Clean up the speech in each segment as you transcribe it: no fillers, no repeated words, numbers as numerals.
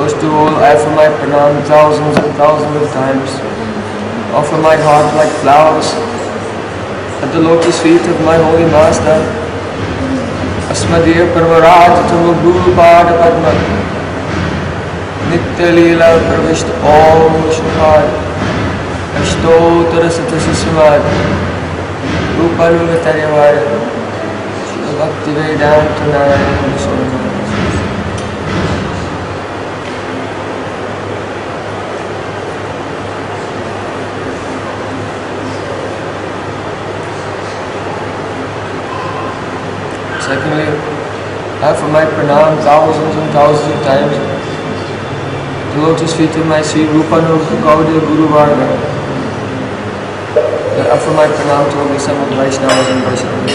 First of all, I offer my pranam thousands and thousands of times. Offer my heart like flowers at the lotus feet of my holy master. Asmadiya Parvaraj Tama Guru Pada Padma Nitya Leela Pravishta Om Vishnuhad Ashtotara Satasasumad Rupa Nugataryavar Bhakti Vedanta Narayana Vishnuhad. Secondly, I offer my pranam thousands and thousands of times the lotus feet of my Sri Rupa Gaudiya Guru Varga. I offer my pranam to all the Samad Vaishnavas and Vaishnavas.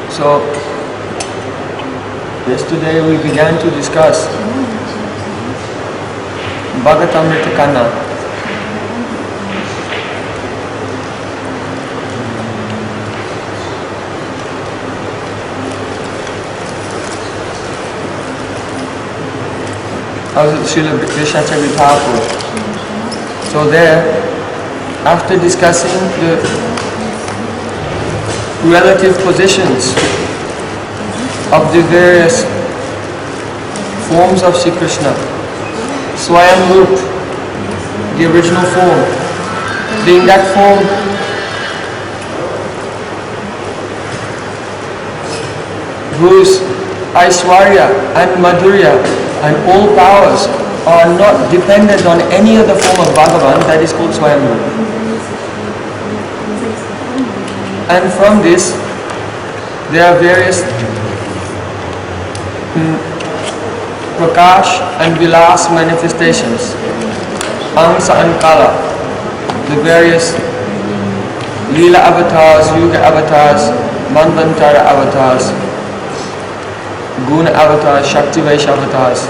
So, yesterday we began to discuss Bhagavatamrita Kanna. Of Srila Visvanath Thakur. So there, after discussing the relative positions of the various forms of Sri Krishna, Swayam Rup, the original form, being that form whose Aisvarya and madhurya and all powers are not dependent on any other form of Bhagavan, that is called Swayam Rup. And from this, there are various Prakash and Vilas manifestations, Amsa and Kala, the various Leela avatars, Yuga avatars, Manvantara avatars, Guna avatars, Shakti Vaisha avatars.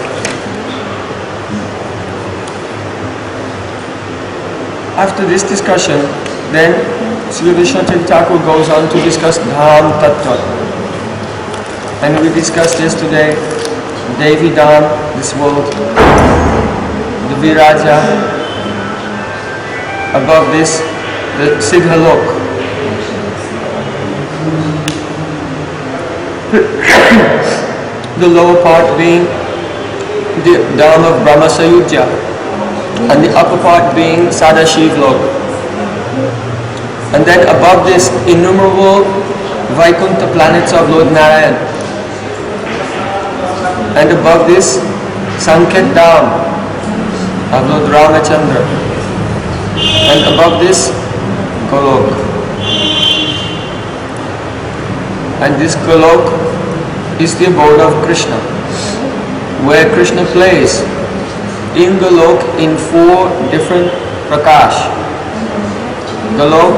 After this discussion, then Srila Visvanath Cakravarti goes on to discuss dhama-tattva. And we discussed yesterday Devi Dham, this world, the Viraja, above this, the Siddhalok. The lower part being the Dham of Brahma Sayujya, and the upper part being Sadashiv Lok. And then above this, innumerable Vaikuntha planets of Lord Narayan. And above this, Sanket Dham of Lord Ramachandra. And above this, Golok. And this Golok is the abode of Krishna, where Krishna plays in Golok in 4 different prakash. Golok,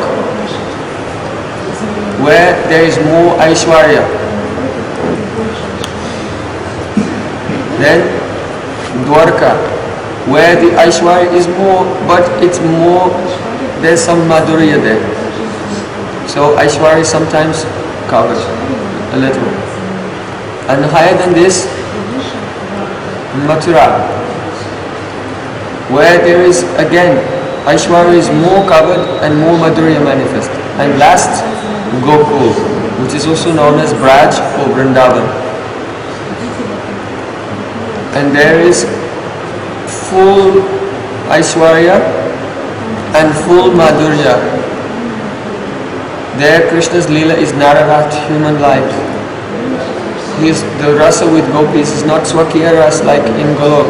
where there is more Aisvarya. Then Dwarka, where the Aisvarya is more, but it's more, there's some madhurya there. So Aisvarya is sometimes covered a little. And higher than this, Mathura, where there is again, Aisvarya is more covered and more madhurya manifest. And last, Gokul, which is also known as Braj or Vrndavan. And there is full Aisvarya and full madhurya. There Krishna's Leela is Nararat, human life. The rasa with gopis is not Swakiya ras like in Golok,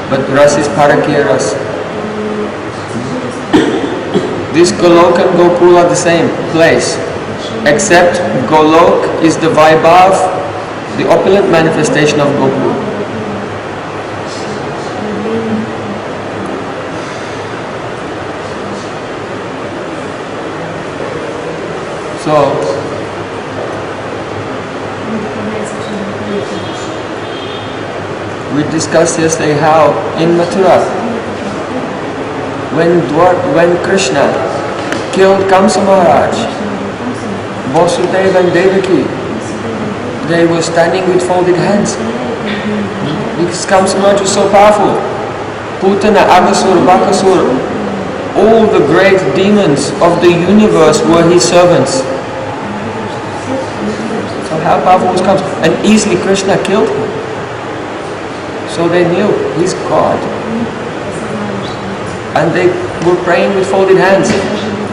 but ras is Parakiya ras. This Golok and Gokul are the same place, except Golok is the Vaibhav, the opulent manifestation of Gokul. So, we discussed yesterday how in Mathura, when Krishna killed Kamsa Maharaj, Vasudeva and Devaki, they were standing with folded hands. Because Kamsa Maharaj was so powerful. Putana, Aghasur, Bakasur, all the great demons of the universe were his servants. So how powerful was Kamsa? And easily Krishna killed him. So they knew he's God. And they were praying with folded hands.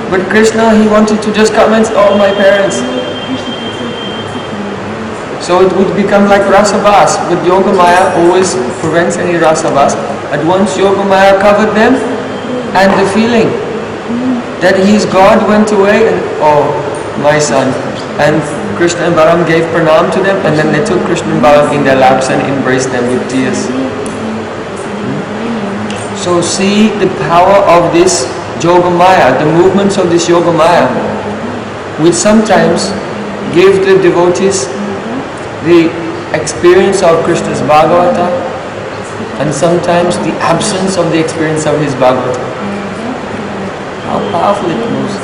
But Krishna, he wanted to just come and say, oh, my parents. So it would become like rasabas, but Yogamaya always prevents any rasabas. At once Yogamaya covered them, and the feeling that his God went away, and oh, my son. And Krishna and Balaram gave pranam to them, and then they took Krishna and Balaram in their laps and embraced them with tears. So see the power of this Yogamaya, the movements of this Yogamaya, which sometimes give the devotees the experience of Krishna's Bhagavata, and sometimes the absence of the experience of his Bhagavata. How powerful it moves.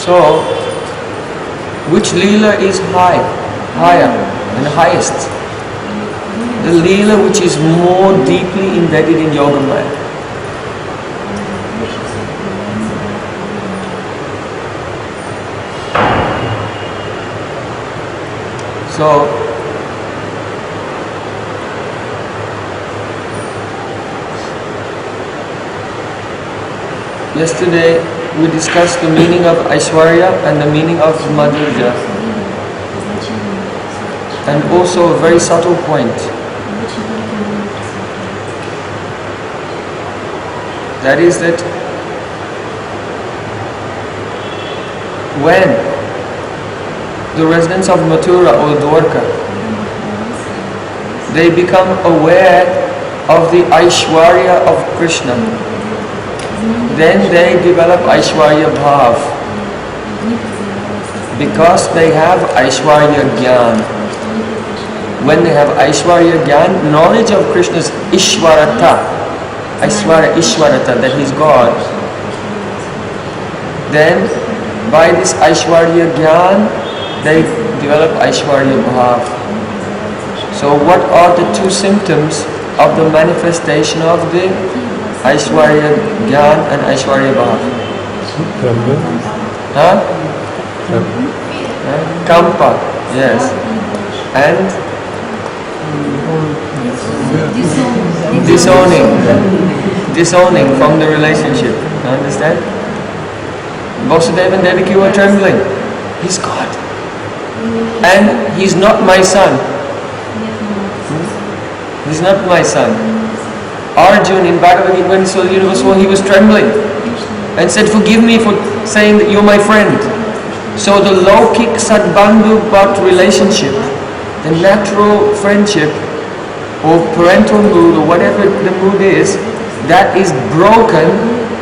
So, which Leela is higher and highest? The Leela which is more deeply embedded in Yogamaya. So, yesterday we discussed the meaning of Aisvarya and the meaning of madhurya. And also a very subtle point. That is that when the residents of Mathura or Dwarka, they become aware of the Aisvarya of Krishna, then they develop aisvarya-bhava, because they have aisvarya-jnana. When they have aisvarya-jnana, knowledge of Krishna's Ishvarata, Aisvarya-Ishvarata, that he's God, then by this aisvarya-jnana, they develop aisvarya-bhava. So what are the two symptoms of the manifestation of the Aisvarya-jnana and Aisvarya-bhava? Huh? Kampa, yes. And disowning from the relationship. You understand? Vasudeva and Devaki were trembling. He's God. And he's not my son. He's not my son. Arjuna in Bhagavad Gita, when he saw the universe, he was trembling and said, forgive me for saying that you're my friend. So the Lokik Sadbandhu Bhat relationship, the natural friendship or parental mood or whatever the mood is, that is broken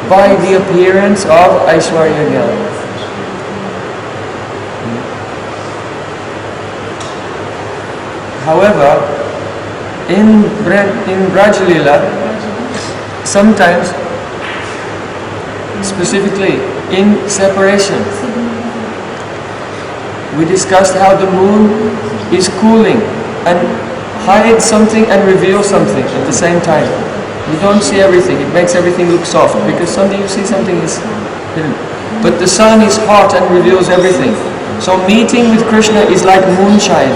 by the appearance of Aisvarya-jnana. However, in Vrajalila, sometimes, specifically in separation, we discussed how the moon is cooling and hides something and reveals something at the same time. You don't see everything, it makes everything look soft, because something you see something is hidden. But the sun is hot and reveals everything. So meeting with Krishna is like moonshine,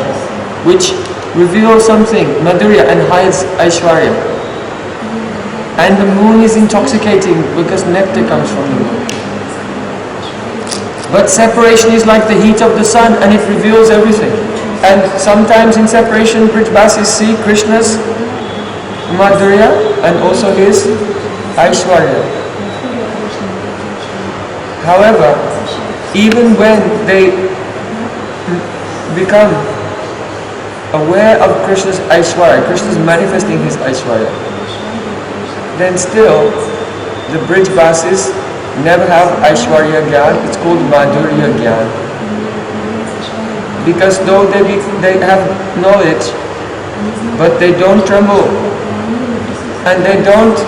which reveals something, madhurya, and hides Aishwarya. And the moon is intoxicating because nectar comes from the moon. But separation is like the heat of the sun, and it reveals everything. And sometimes in separation, vrajabasis see Krishna's madhurya and also his Aishwarya. However, even when they become aware of Krishna's Aishwarya, Krishna is manifesting his Aishwarya, then still the vrajabasis never have Aishvarya-jnana, it's called madhurya-jnana. because though they have knowledge, but they don't tremble, and they don't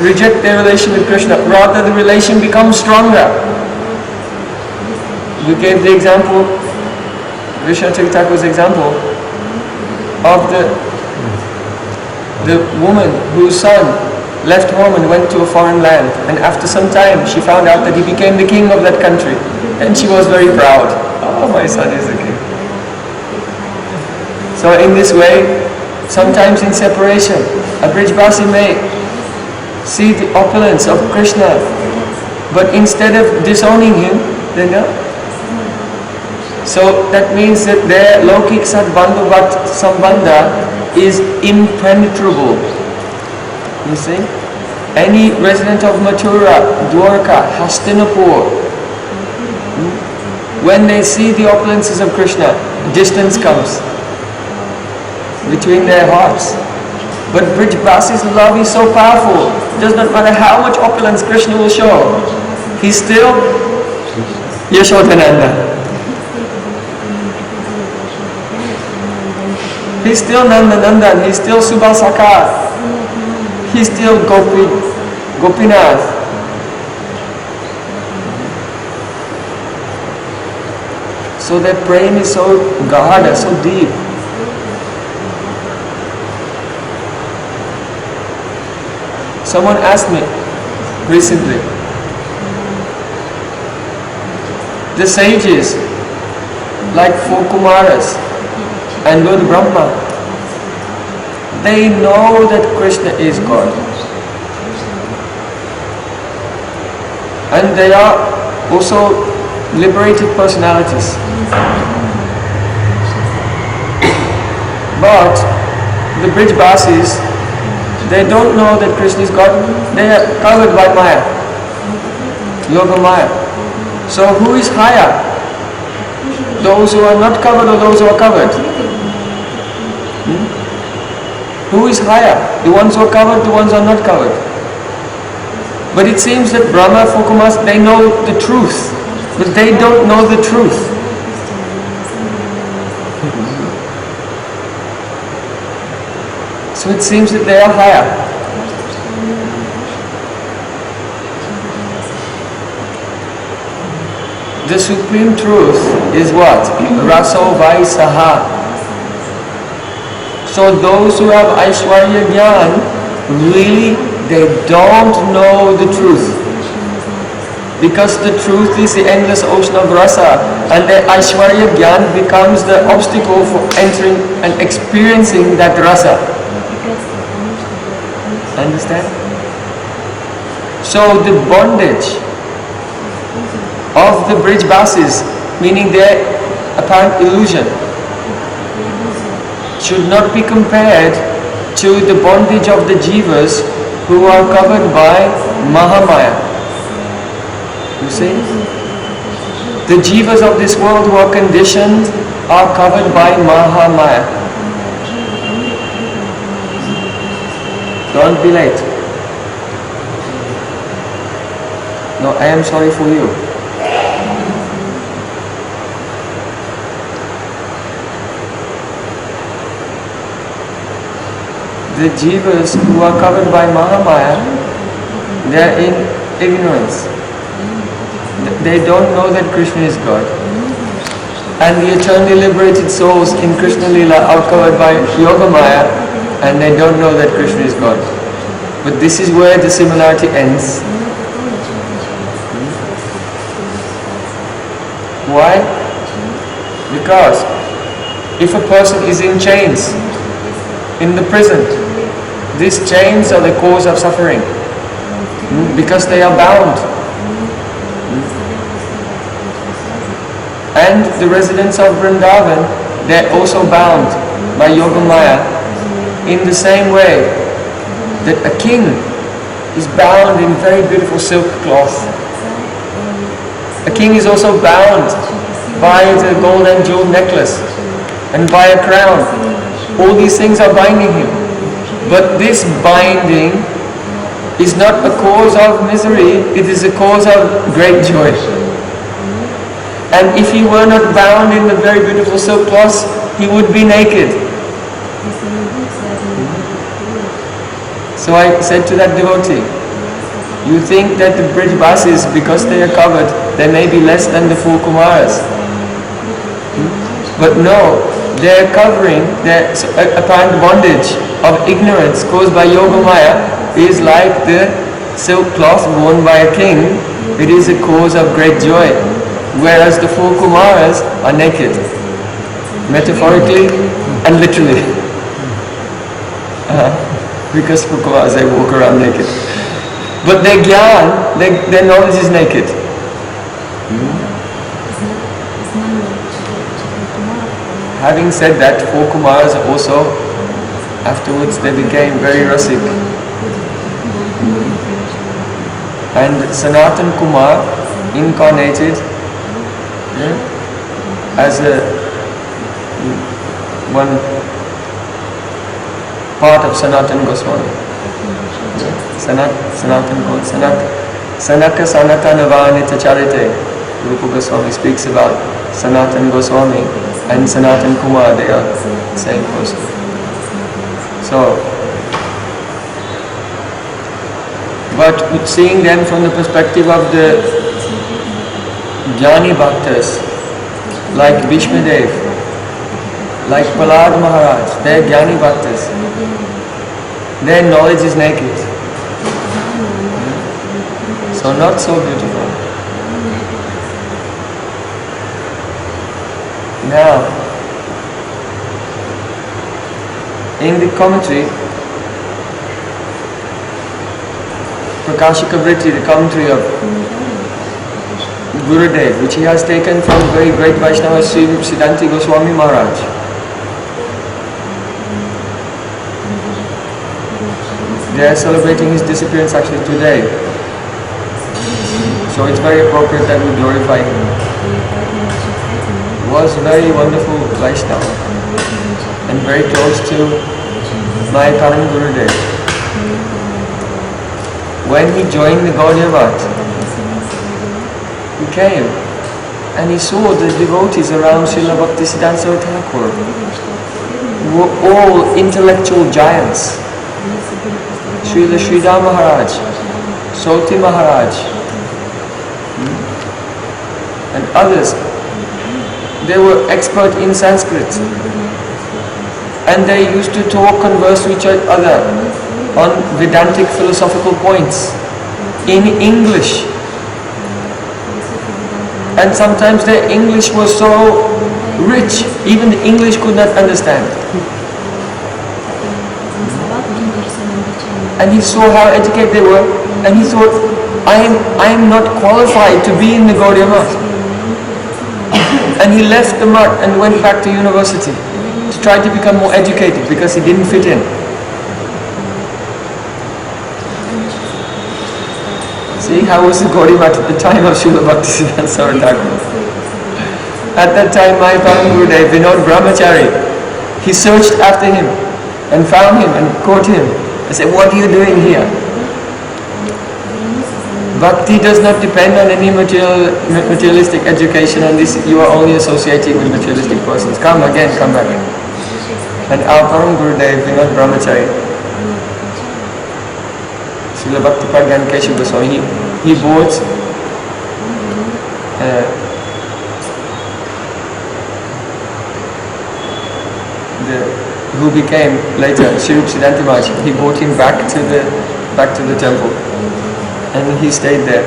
reject their relation with Krishna. Rather, the relation becomes stronger. We gave the example, Visvanath Thakur's example, of the woman whose son left home and went to a foreign land, and after some time she found out that he became the king of that country, and she was very proud. Oh, my son is the king. So in this way, sometimes in separation, a Brijbasi may see the opulence of Krishna, but instead of disowning him, they know. So that means that their Lokik Sadbandhu Bhat Sambandha is impenetrable. You see? Any resident of Mathura, Dwarka, Hastinapur, when they see the opulences of Krishna, distance comes between their hearts. But Brijbasi's love is so powerful. It does not matter how much opulence Krishna will show. He's still Yashodananda. He's still Nandanandan. He's still Subhasakar. He's still Gopinath. So that Prem is so gahada, so deep. Someone asked me recently, the sages like four Kumaras and Lord Brahma, they know that Krishna is God. And they are also liberated personalities. But the Brijbasis, they don't know that Krishna is God. They are covered by Maya, Yoga Maya. So who is higher? Those who are not covered or those who are covered? Who is higher? The ones who are covered, the ones who are not covered. But it seems that Brahma, Fukumas, they know the truth, but they don't know the truth. So it seems that they are higher. The supreme truth is what? Raso Vaisaha. So those who have Aisvarya-jnana, really, they don't know the truth. Because the truth is the endless ocean of rasa, and the Aisvarya-jnana becomes the obstacle for entering and experiencing that rasa. Understand? So the bondage of the Brijbasis, meaning their apparent illusion, should not be compared to the bondage of the jivas who are covered by Mahamaya. You see? The jivas of this world who are conditioned are covered by Mahamaya. Don't be late. No, I am sorry for you. The jivas who are covered by Mahamaya, they are in ignorance. They don't know that Krishna is God. And the eternally liberated souls in Krishna Lila are covered by Yogamaya, and they don't know that Krishna is God. But this is where the similarity ends. Why? Because if a person is in chains, in the prison, these chains are the cause of suffering, because they are bound. And the residents of Vrndavan, they are also bound by Yogamaya in the same way that a king is bound in very beautiful silk cloth. A king is also bound by the gold and jeweled necklace and by a crown. All these things are binding him. But this binding is not a cause of misery, it is a cause of great joy. And if he were not bound in the very beautiful silk cloths, he would be naked. So I said to that devotee, you think that the vrajabasis, because they are covered, they may be less than the full Kumaras. But no, their covering, their apparent bondage of ignorance caused by Yoga Maya is like the silk cloth worn by a king. It is a cause of great joy. Whereas the full Kumaras are naked, metaphorically and literally. Because full Kumaras, they walk around naked. But their gyan, their knowledge is naked. Having said that, four Kumaras also, afterwards they became very rasik. And Sanatan Kumar incarnated as one part of Sanatan Goswami. Sanaka Sanatana Vanita Charite. Rupa Goswami speaks about Sanatan Goswami and Sanatan Kumar, they are the same person. So, but seeing them from the perspective of the Jnani Bhaktas, like Bhishmadev, like Prahlad Maharaj, they are Jnani Bhaktas. Their knowledge is naked. So not so beautiful. Now, in the commentary, Prakashika Vritti, the commentary of Gurudev, which he has taken from very great Vaishnava Sri Siddhanti Goswami Maharaj. They are celebrating his disappearance actually today. So it's very appropriate that we glorify him. He was very wonderful Vaishnava and very close to my Param Gurudev. When he joined the Gaudiya Math, he came and he saw the devotees around Srila Bhaktisiddhanta Thakur who were all intellectual giants. Srila Sridhar Maharaj, Soti Maharaj, and others. They were expert in Sanskrit. And they used to talk, converse with each other on Vedantic philosophical points in English. And sometimes their English was so rich, even the English could not understand. And he saw how educated they were, and he thought, I am not qualified to be in the Gaudiya Math. And he left the Math and went back to university to try to become more educated because he didn't fit in. See, how was the Gaudiya Math at the time of Srila Bhaktisiddhanta Thakur? At that time, my Param Gurudev, Vinod Brahmachari, he searched after him and found him and caught him. I said, what are you doing here? Bhakti does not depend on any materialistic education, and this you are only associating with materialistic persons. Come again, come back. And our Param Gurudev, Vinod Brahmachari, Srila Bhaktipad Keshav Goswami, he bought who became later Sri Siddhanti Maharaj. He brought him back to the temple, and he stayed there.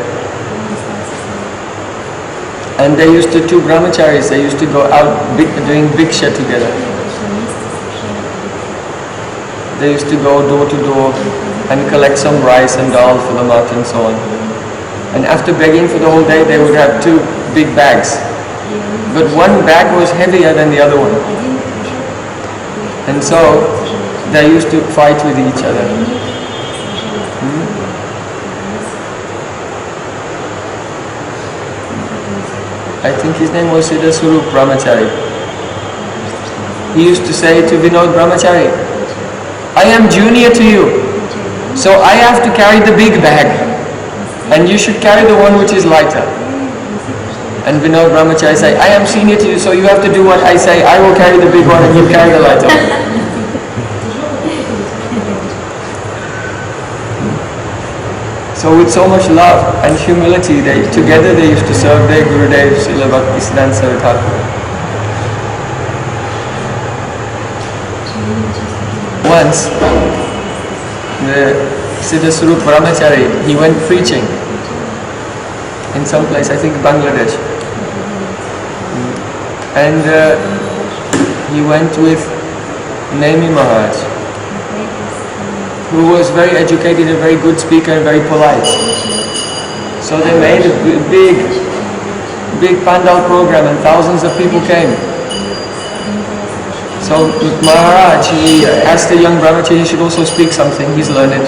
And they used to, two brahmacharis, they used to go out doing bhiksha together. They used to go door to door and collect some rice and dal for the mat and so on. And after begging for the whole day, they would have two big bags. But one bag was heavier than the other one. And so they used to fight with each other. I think his name was Siddha Swarup Brahmachari. He used to say to Vinod Brahmachari, I am junior to you, so I have to carry the big bag, and you should carry the one which is lighter. And Vinod Brahmachari say, I am senior to you, so you have to do what I say. I will carry the big one and you carry the lighter one. So with so much love and humility, together they used to serve their Gurudev, Srila Bhaktisiddhanta Thakur. Once, the Siddha Brahmachari, he went preaching in some place, I think Bangladesh. And he went with Nemi Maharaj, who was very educated, a very good speaker and very polite. So they made a big pandal program and thousands of people came. So Maharaj, he asked the young brahmachari he should also speak something, he's learned.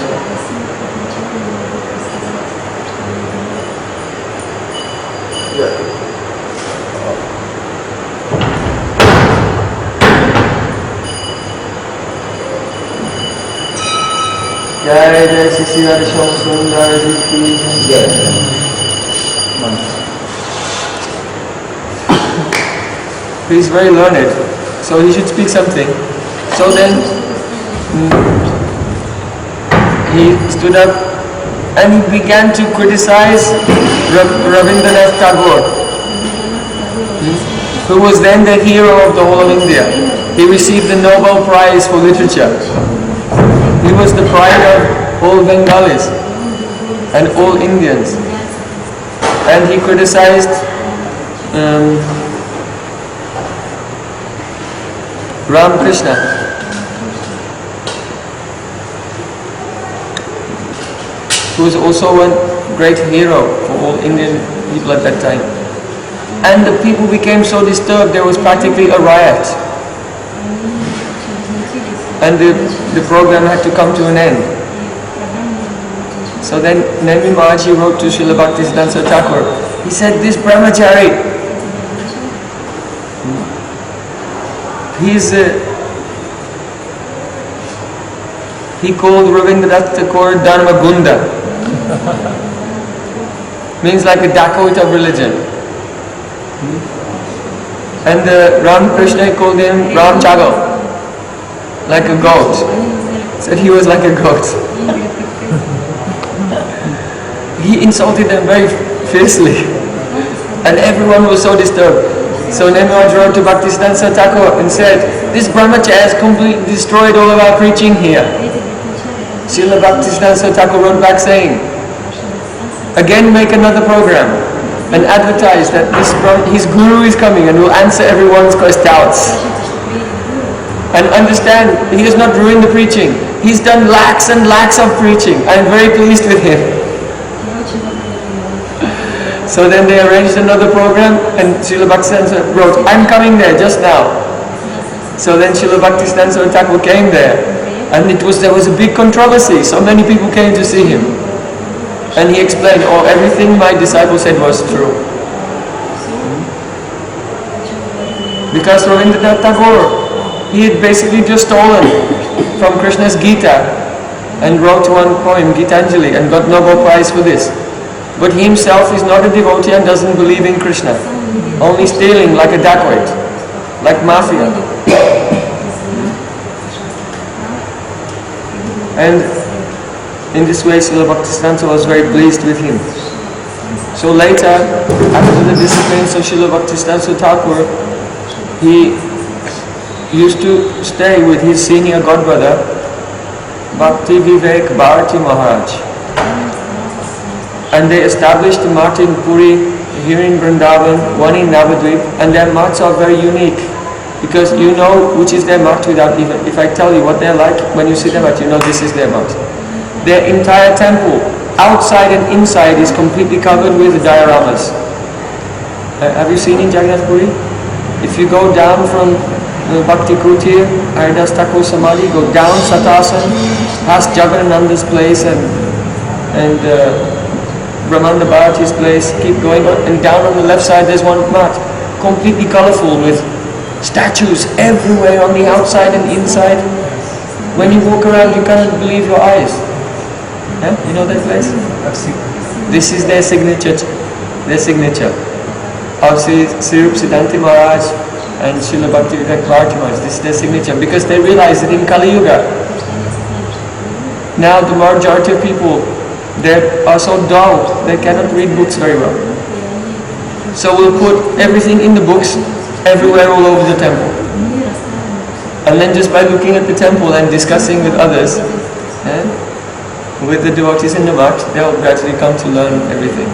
Jai Jai Sri He's very learned, so he should speak something. So then he stood up and he began to criticize Rabindranath Tagore, who was then the hero of the whole of India. He received the Nobel Prize for Literature. He was the pride of all Bengalis and all Indians. And he criticized Ramakrishna. Who was also one great hero for all Indian people at that time. And the people became so disturbed, there was practically a riot. And the program had to come to an end. So then Nemi Maharaj wrote to Srila Bhaktisiddhanta Thakur. He said, this brahmachari, he called Rabindranath Tagore Dharma Gunda. Means like a dacoit of religion. And Ramakrishna called him Ram Chagal, like a goat. Said he was like a goat. He insulted them very fiercely. And everyone was so disturbed. So Nemi Maharaj wrote to Bhaktisiddhanta Thakur and said, this brahmacharya has completely destroyed all of our preaching here. Srila Bhaktisiddhanta Thakur wrote back saying, again make another program and advertise that his guru is coming and will answer everyone's doubts. And understand, he has not ruined the preaching. He's done lakhs and lakhs of preaching. I am very pleased with him. So then they arranged another program and Srila Bhaktisiddhanta wrote, I'm coming there just now. So then Srila Bhaktisiddhanta Thakur came there and there was a big controversy. So many people came to see him. And he explained, everything my disciple said was true. Because Rabindranath Tagore, he had basically just stolen from Krishna's Gita and wrote one poem, Gitanjali, and got Nobel Prize for this. But he himself is not a devotee and doesn't believe in Krishna. Only stealing like a dacoit, like mafia. And in this way Srila Bhaktisiddhanta was very pleased with him. So later, after the disciplines of Srila Bhaktisiddhanta Thakur, he used to stay with his senior godbrother, Bhakti Vivek Bharati Maharaj. And they established a mat in Puri, here in Vrndavan, one in Navadvip, and their mats are very unique. Because you know which is their mat without even, if I tell you what they're like, when you see them at, you know this is their mat. Their entire temple, outside and inside, is completely covered with dioramas. Have you seen in Jagannath Puri? If you go down from Bhakti Kutir, Haridas Thakur Samadhi, go down Satasan, past Jagannananda's place and Brahmanda Bharati's place, keep going on, and down on the left side there's one mat, completely colorful with statues everywhere on the outside and inside. When you walk around, you cannot believe your eyes. You know that place? This is their signature. of Sri Siddhanti Maharaj and Srila Bhaktisiddhanta Cakravarti. This is their signature, because they realize that in Kali Yuga, now the majority of people, they are so dull, they cannot read books very well. So we'll put everything in the books, everywhere all over the temple. And then just by looking at the temple and discussing with others, with the devotees in the mat, they'll gradually come to learn everything.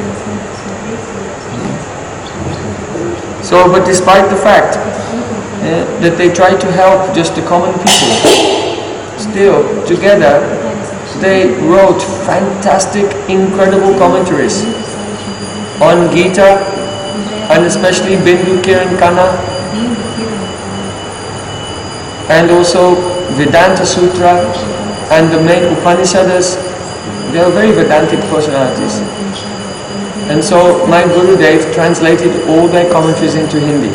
So, but despite the fact that they try to help just the common people, still, together, they wrote fantastic, incredible commentaries on Gita, and especially Bindu Kiran Kana, and also Vedanta Sutra, and the main Upanishads. They are very Vedantic personalities. And so my Gurudev translated all their commentaries into Hindi.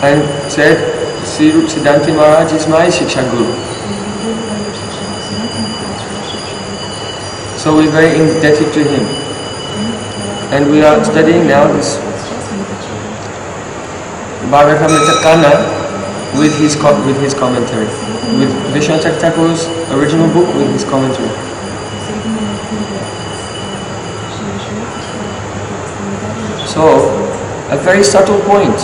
And said, Sri Siddhanti Maharaj is my Shiksha Guru. So we're very indebted to him. And we are studying now this Bhagavatamrita Kana with his commentary. With Visvanath Thakur's original book with his commentary. So, a very subtle point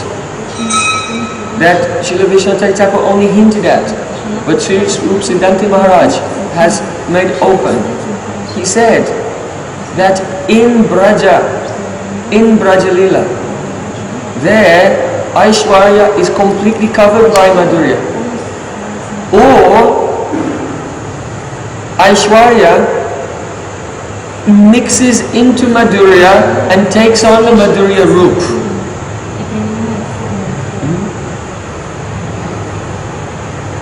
that Srila Visvanath Thakur only hinted at, but Sri Siddhanti Maharaj has made open. He said that in Braja Lila, there Aisvarya is completely covered by madhurya. Or Aisvarya mixes into madhurya and takes on the madhurya roop.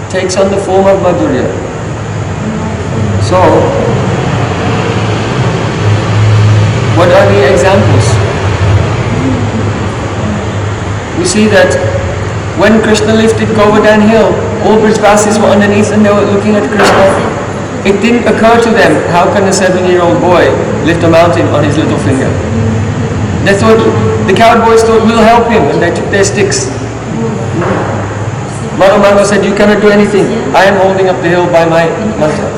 Takes on the form of madhurya. So, what are the examples? We see that when Krishna lifted Govardhan hill, all vrajabasis were underneath and they were looking at Krishna. It didn't occur to them, how can a 7-year-old boy lift a mountain on his little finger? They thought, the cowboys thought, we'll help him, and they took their sticks. Madhu said, you cannot do anything. I am holding up the hill by my mantra,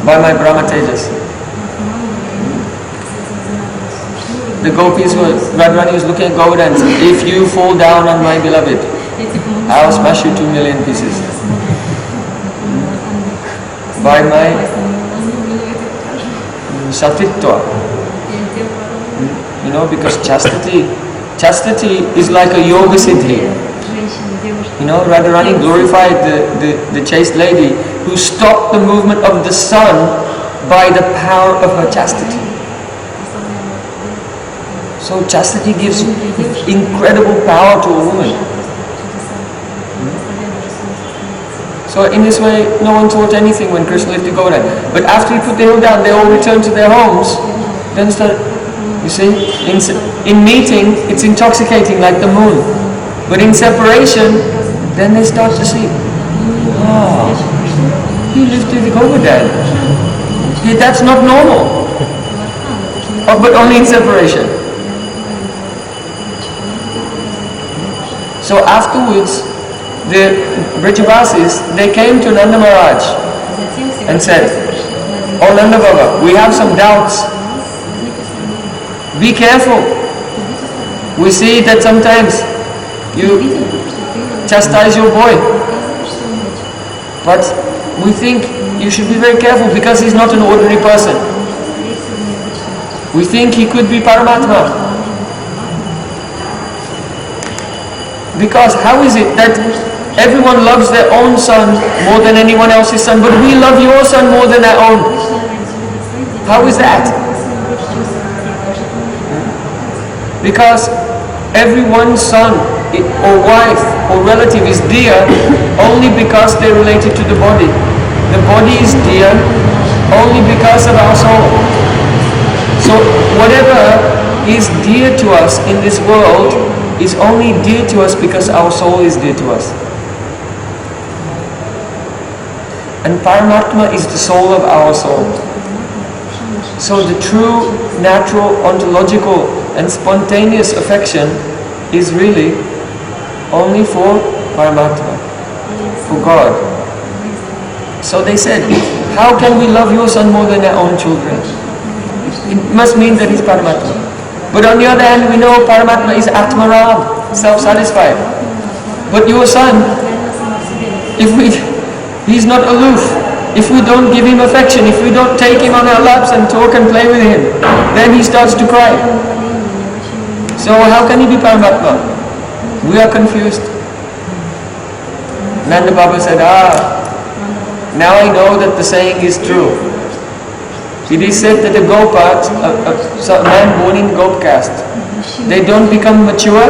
by my Brahma Tejas. The gopis Radharani was looking at Govardhan and said, if you fall down on my beloved, I'll smash you to 1,000,000 pieces. By my Satitva. Because chastity is like a yoga siddhi. Radharani glorified the chaste lady who stopped the movement of the sun by the power of her chastity. So chastity gives incredible power to a woman. So in this way, no one taught anything when Krishna lifted Govardhan. But after he put the hill down, they all returned to their homes. Then started, you see, in meeting, it's intoxicating like the moon. But in separation, then they start to see, he lifted Govardhan. That's not normal. But only in separation. So afterwards, the vrajabasis, they came to Nanda Maharaj and said, oh Nanda Baba, we have some doubts. Be careful. We see that sometimes you chastise your boy. But we think you should be very careful because he's not an ordinary person. We think he could be Paramatma. Because how is it that everyone loves their own son more than anyone else's son, but we love your son more than our own? How is that? Because everyone's son or wife or relative is dear only because they're related to the body. The body is dear only because of our soul. So whatever is dear to us in this world is only dear to us because our soul is dear to us. And Paramatma is the soul of our soul. So the true, natural, ontological and spontaneous affection is really only for Paramatma, for God. So they said, how can we love your son more than our own children? It must mean that he's Paramatma. But on the other hand, we know Paramatma is Atmaram, self-satisfied. But your son, he's not aloof. If we don't give him affection, if we don't take him on our laps and talk and play with him, then he starts to cry. So how can he be Paramatma? We are confused. Nanda Baba said, now I know that the saying is true. It is said that a gopat, a man born in gop caste, they don't become mature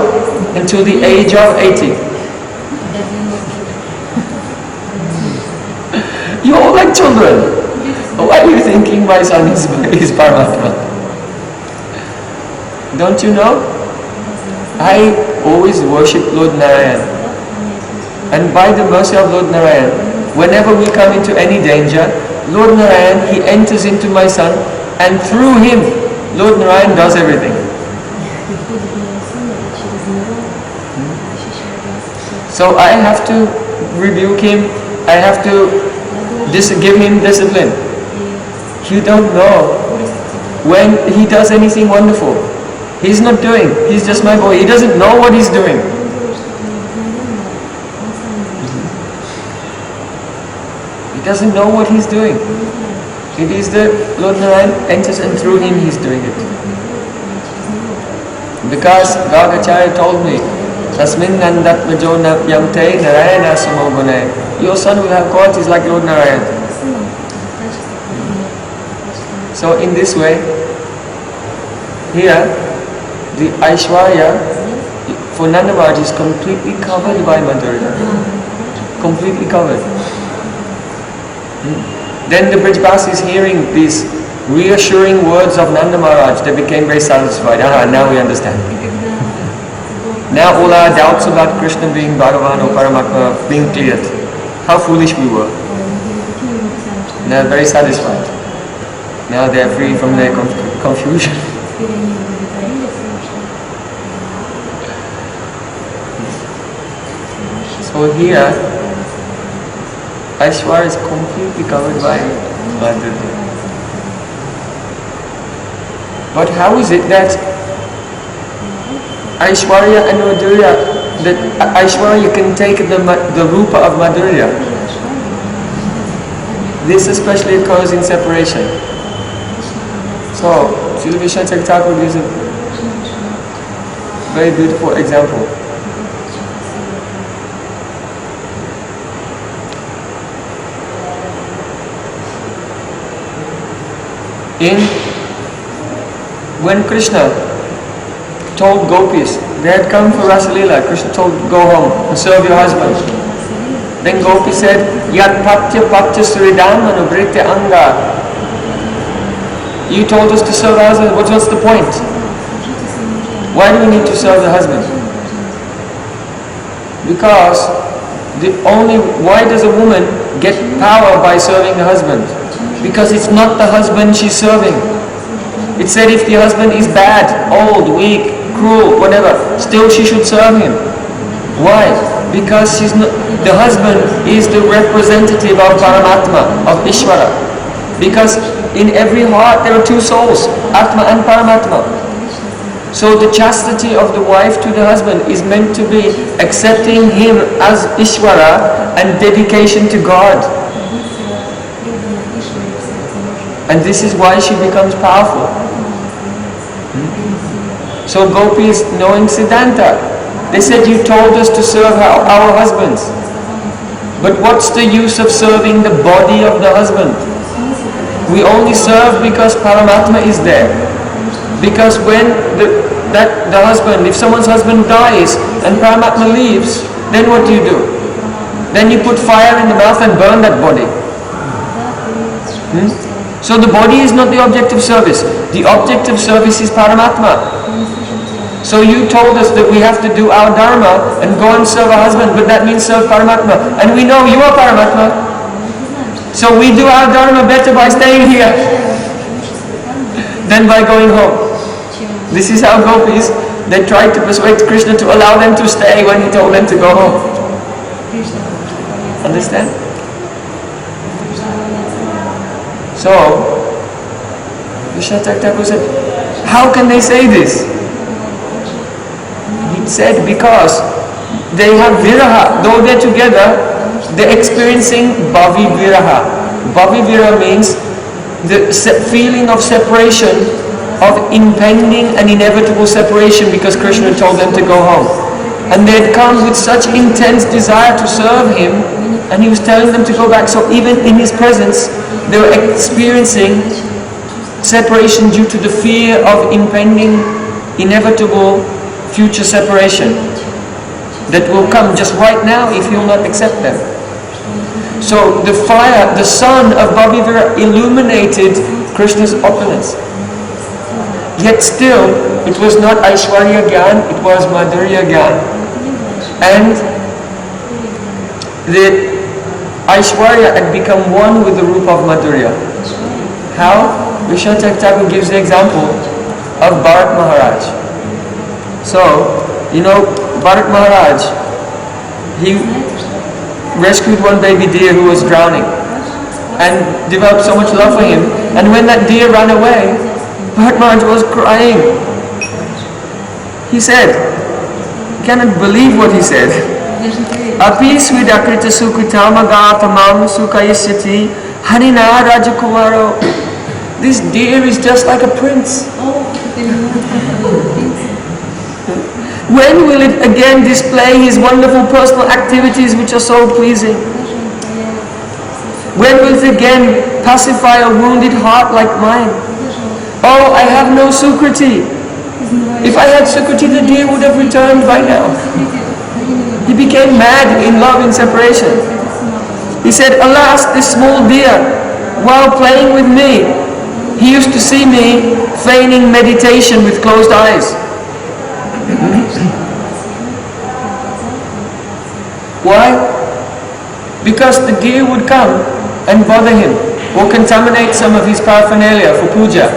until the age of 80. You're all like children. Why are you thinking my son is Paramatma? Don't you know? I always worship Lord Narayan. And by the mercy of Lord Narayan, whenever we come into any danger, Lord Narayan, he enters into my son, and through him, Lord Narayan does everything. So I have to rebuke him, I have to give him discipline. You don't know when he does anything wonderful. He's not doing, he's just my boy, he doesn't know what he's doing. He doesn't know what he's doing. It is the Lord Narayan enters and through him he's doing it. Because Gagacharya told me, Tasmin nandatmajo yamte narayana samogune. Your son will have qualities like Lord Narayan. So in this way, here, the Aisvarya for Nanda Maharaj is completely covered by madhurya. Completely covered. Then the vrajabasis hearing these reassuring words of Nanda Maharaj, they became very satisfied. Now we understand. Now all our doubts about Krishna being Bhagavan or Paramatma being cleared. How foolish we were. Now very satisfied. Now they are free from their confusion. So here, Aishwarya is completely covered by madhurya. But how is it that Aishwarya and madhurya, that Aishwarya can take the Rupa of madhurya? This especially occurs in separation. So, Srila Visvanath Cakravarti gives a very beautiful example. When Krishna told gopis, they had come for Rasa Leela, Krishna told, go home and serve your husband. Then gopi said, Yat patya patya suridam anubritya anga. You told us to serve the husband, what's the point? Why do we need to serve the husband? Because why does a woman get power by serving the husband? Because it's not the husband she's serving. It said if the husband is bad, old, weak, cruel, whatever, still she should serve him. Why? Because the husband is the representative of Paramatma, of Ishvara. Because in every heart there are two souls, Atma and Paramatma. So the chastity of the wife to the husband is meant to be accepting him as Ishvara and dedication to God. And this is why she becomes powerful. So gopis, knowing Siddhanta, they said, you told us to serve our husbands. But what's the use of serving the body of the husband? We only serve because Paramatma is there. Because when the husband, if someone's husband dies and Paramatma leaves, then what do? Then you put fire in the mouth and burn that body. So the body is not the object of service. The object of service is Paramatma. So you told us that we have to do our dharma and go and serve our husband, but that means serve Paramatma. And we know you are Paramatma. So we do our dharma better by staying here. than by going home. This is how gopis, they tried to persuade Krishna to allow them to stay when he told them to go home. Understand? So, Visvanath Thakur said, how can they say this? He said, because they have viraha. Though they're together, they're experiencing bhavi viraha. Bhavi viraha means the feeling of separation, of impending and inevitable separation, because Krishna told them to go home. And they had come with such intense desire to serve him, and he was telling them to go back. So even in his presence, they were experiencing separation due to the fear of impending, inevitable future separation that will come just right now if you will not accept them. So the fire, the sun of Bhavi Vira illuminated Krishna's opulence. Yet still, it was not Aisvarya-jnana, it was madhurya-jnana. And the Aisvarya had become one with the Rupa of Madhurya. How? Visvanath Thakur gives the example of Bharat Maharaj. So, you know, Bharat Maharaj, he rescued one baby deer who was drowning and developed so much love for him. And when that deer ran away, Bharat Maharaj was crying. He said, cannot believe what he said. Api svidakrita sukritamagata mam sukayasyati harina rajakumaro. This deer is just like a prince. When will it again display his wonderful personal activities which are so pleasing? When will it again pacify a wounded heart like mine? Oh, I have no sukriti. If I had sukriti, the deer would have returned by now. He became mad in love and separation. He said, alas, this small deer, while playing with me, he used to see me feigning meditation with closed eyes. Why? Because the deer would come and bother him or contaminate some of his paraphernalia for puja.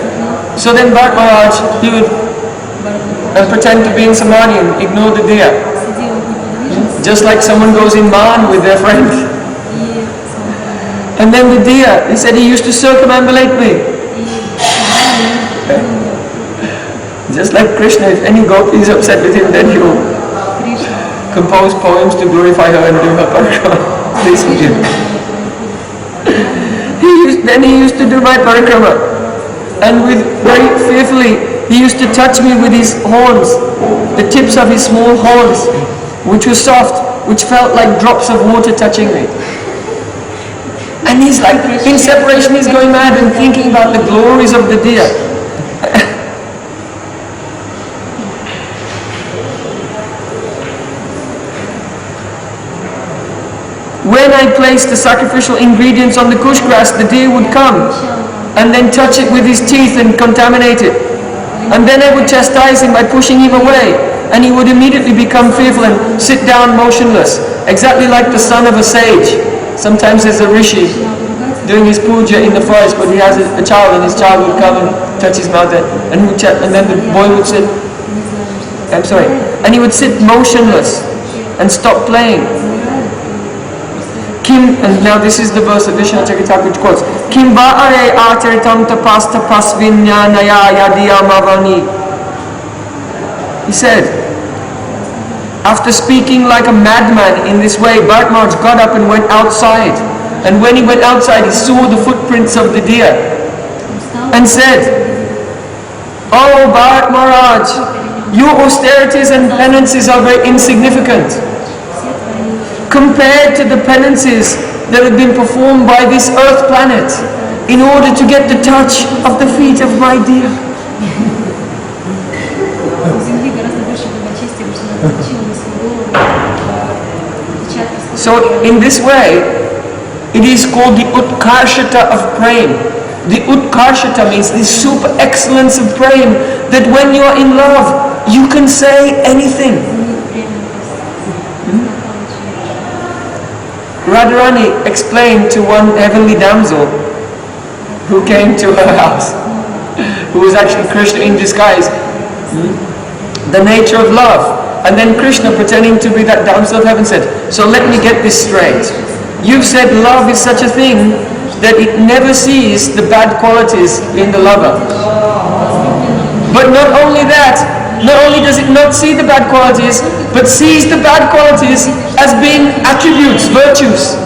So then Bharat Maharaj, he would pretend to be in samadhi and ignore the deer. Just like someone goes in man with their friend. And then the deer, he said he used to circumambulate me. Just like Krishna, if any gopi is upset with him, then he will compose poems to glorify her and do her parikrama. This he did. Then he used to do my parikrama. And very fearfully, he used to touch me with his horns, the tips of his small horns, which were soft, which felt like drops of water touching me. And he's like, in separation, he's going mad and thinking about the glories of the deer. When I placed the sacrificial ingredients on the kush grass, the deer would come and then touch it with his teeth and contaminate it. And then I would chastise him by pushing him away, and he would immediately become fearful and sit down motionless, exactly like the son of a sage. Sometimes there's a rishi doing his puja in the forest, but he has a child, and his child would come and touch his mouth, and then the boy would sit, and he would sit motionless and stop playing. And now this is the verse that Visvanath Thakur quotes. Kim ba'are acharitam tapasta pasvinyanaya yadiyamavani. He said, after speaking like a madman in this way, Bharat Maharaj got up and went outside. And when he went outside, he saw the footprints of the deer and said, oh Bharat Maharaj, your austerities and penances are very insignificant compared to the penances that have been performed by this earth planet in order to get the touch of the feet of my deer. So in this way, it is called the utkarshata of Prem. The utkarshata means the super excellence of Prem, that when you are in love, you can say anything. Radharani explained to one heavenly damsel who came to her house. who is actually Krishna in disguise. The nature of love. And then Krishna, pretending to be that damsel of heaven, said, so let me get this straight. You've said love is such a thing that it never sees the bad qualities in the lover. But not only that, not only does it not see the bad qualities, but sees the bad qualities as being attributes, virtues,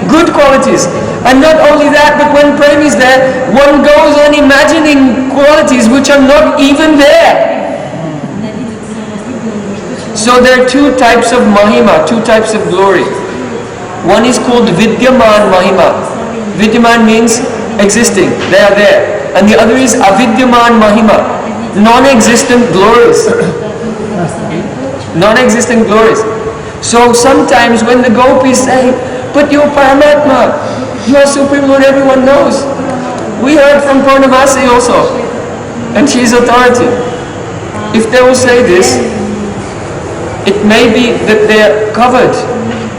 good qualities. And not only that, but when Prem is there, one goes on imagining qualities which are not even there. So there are two types of mahima, two types of glory. One is called vidyaman mahima. Vidyaman means existing, they are there. And the other is avidyaman mahima, non-existent glories. Non-existent glories. So sometimes when the gopis say, but you're Paramatma, you are Supreme Lord, everyone knows. We heard from Purnamasi also, and she is authority. If they will say this, it may be that they are covered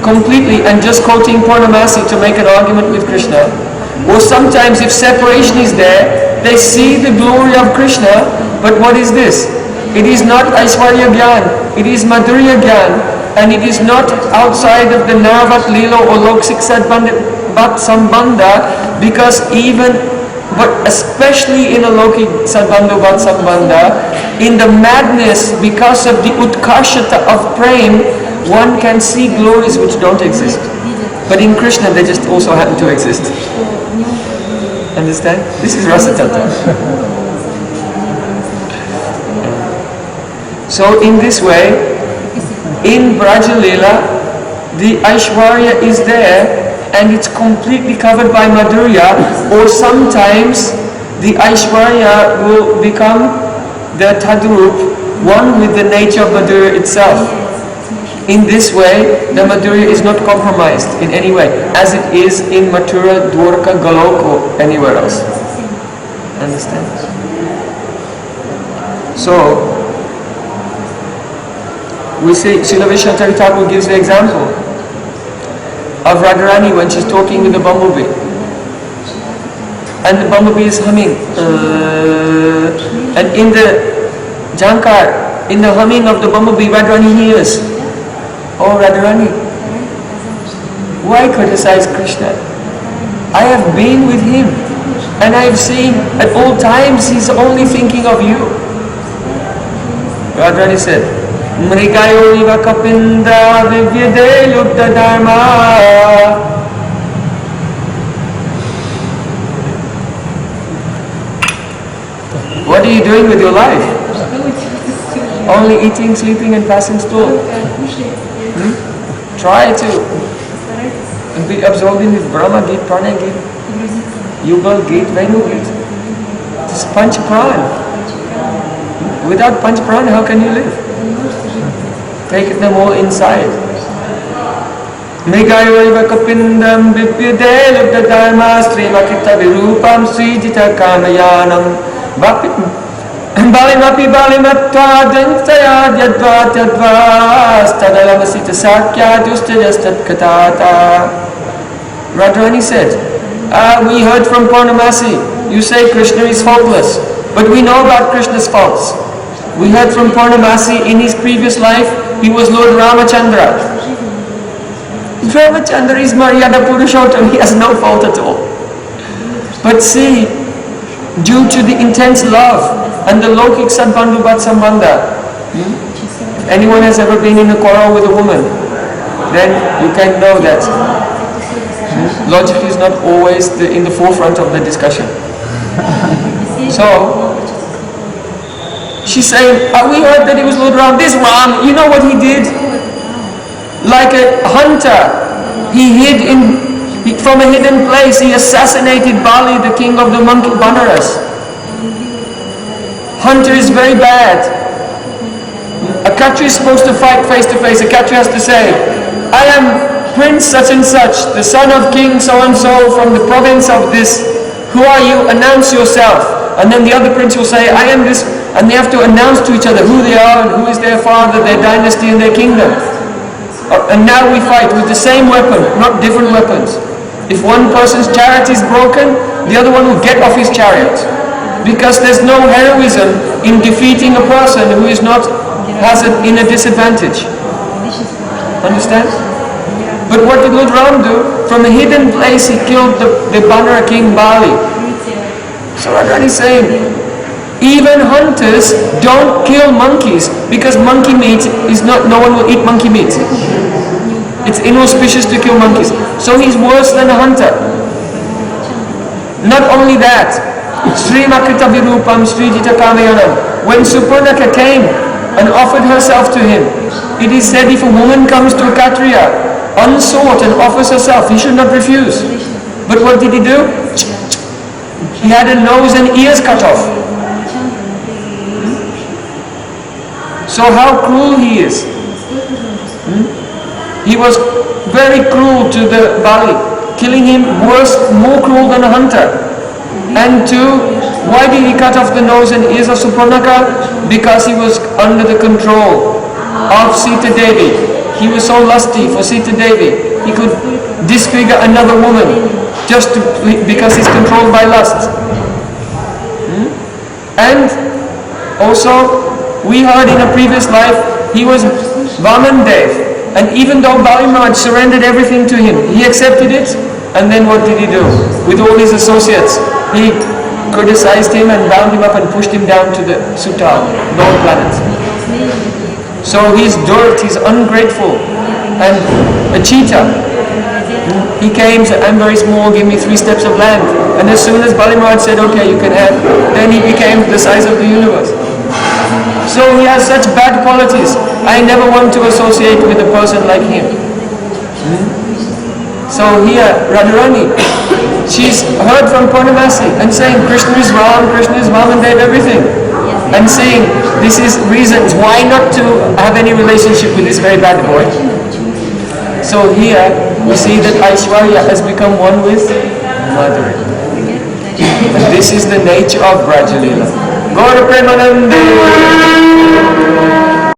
completely and just quoting Purnamasi to make an argument with Krishna. Or sometimes if separation is there, they see the glory of Krishna, but what is this? It is not Aisvarya-jnana, it is madhurya-jnana, and it is not outside of the Naravat Lila or Loksik Sambandha, because even, but especially in a Lokik Sadbandhu Bhat Sambandha, in the madness, because of the utkarshata of Prem, one can see glories which don't exist. But in Krishna, they just also happen to exist. Understand? This is Rasa Tattva. So in this way, in Brajalila, the Aishwarya is there and it's completely covered by Madhurya, or sometimes the Aishwarya will become the Tadrup, one with the nature of Madhurya itself. In this way, the Madhurya is not compromised in any way, as it is in Mathura, Dwarka, Golok, or anywhere else. Understand? So, we see Srila Visvanath Cakravarti gives the example of Radharani when she's talking with the bumblebee. And the bumblebee is humming. And in the Jankar, in the humming of the bumblebee, Radharani hears, oh Radharani, why criticize Krishna? I have been with him and I have seen at all times he's only thinking of you. Radharani said, Mrigayo iva kapinda vivyade yukta dharma. What are you doing with your life? Only eating, sleeping and passing stool. Try to be absorbed in this Brahma Gita, Prana Gita, Yugal Gita, Venu Gita. This is Panch Pran. Without Panch Pran, how can you live? Take them all inside. Megayoriva kapindam vipyade lubda dharma srimakita virupam srijita kamayanam vapit balimapi balimatva dantaya yadva yadva stadalavasita sakya dustajastat katata. Radharani said, we heard from Purnamasi, you say Krishna is faultless, but we know about Krishna's faults. We heard from Purnamasi in his previous life, he was Lord Ramachandra. Ramachandra is Maryada Purushottam, he has no fault at all. But see, due to the intense love and the Lokik Sadbandhu Bhat Sambandha, if anyone has ever been in a quarrel with a woman, then you can know that logic is not always in the forefront of the discussion. So, she's saying, we heard that he was Lord Ram. This Ram, you know what he did? Like a hunter, he hid from a hidden place, he assassinated Bali, the king of the monkey Banaras. Hunter is very bad. A Khatri is supposed to fight face to face. A Khatri has to say, I am Prince such and such, the son of King so and so from the province of this. Who are you? Announce yourself. And then the other prince will say, I am this. And they have to announce to each other who they are and who is their father, their dynasty and their kingdom. And now we fight with the same weapon, not different weapons. If one person's chariot is broken, the other one will get off his chariot. Because there's no heroism in defeating a person who is not, has it in a disadvantage. Understand? But what did Lord Ram do? From a hidden place he killed the Banara king Bali. So Radharani is saying, even hunters don't kill monkeys because monkey meat is not, no one will eat monkey meat. It's inauspicious to kill monkeys. So he's worse than a hunter. Not only that, Sri Makrita Virupam Sri Jita Kamayanam. When Suparnaka came and offered herself to him, it is said if a woman comes to a Kshatriya unsought and offers herself, he should not refuse. But what did he do? He had a nose and ears cut off. So how cruel he is. He was very cruel to the Bali, killing him worse, more cruel than a hunter. And two, why did he cut off the nose and ears of Suparnaka? Because he was under the control of Sita Devi. He was so lusty for Sita Devi. He could disfigure another woman just because he's controlled by lust. And also, we heard in a previous life, he was Vaman Dev. And even though Bali Maharaj surrendered everything to him, he accepted it. And then what did he do? With all his associates, he criticized him and bound him up and pushed him down to the Sutal, Lord planet. So he's dirt, he's ungrateful, and a cheetah. He came, said, I'm very small, give me 3 steps of land. And as soon as Bali Maharaj said, okay, you can have, then he became the size of the universe. So he has such bad qualities. I never want to associate with a person like him. So here, Radharani, she's heard from Purnamasi and saying, Krishna is Ram, Krishna is Vamandev, everything. And saying, this is reasons why not to have any relationship with this very bad boy. So here, we see that Aisvarya has become one with Madhurya. And this is the nature of Vrajalila. Gaura Premanande.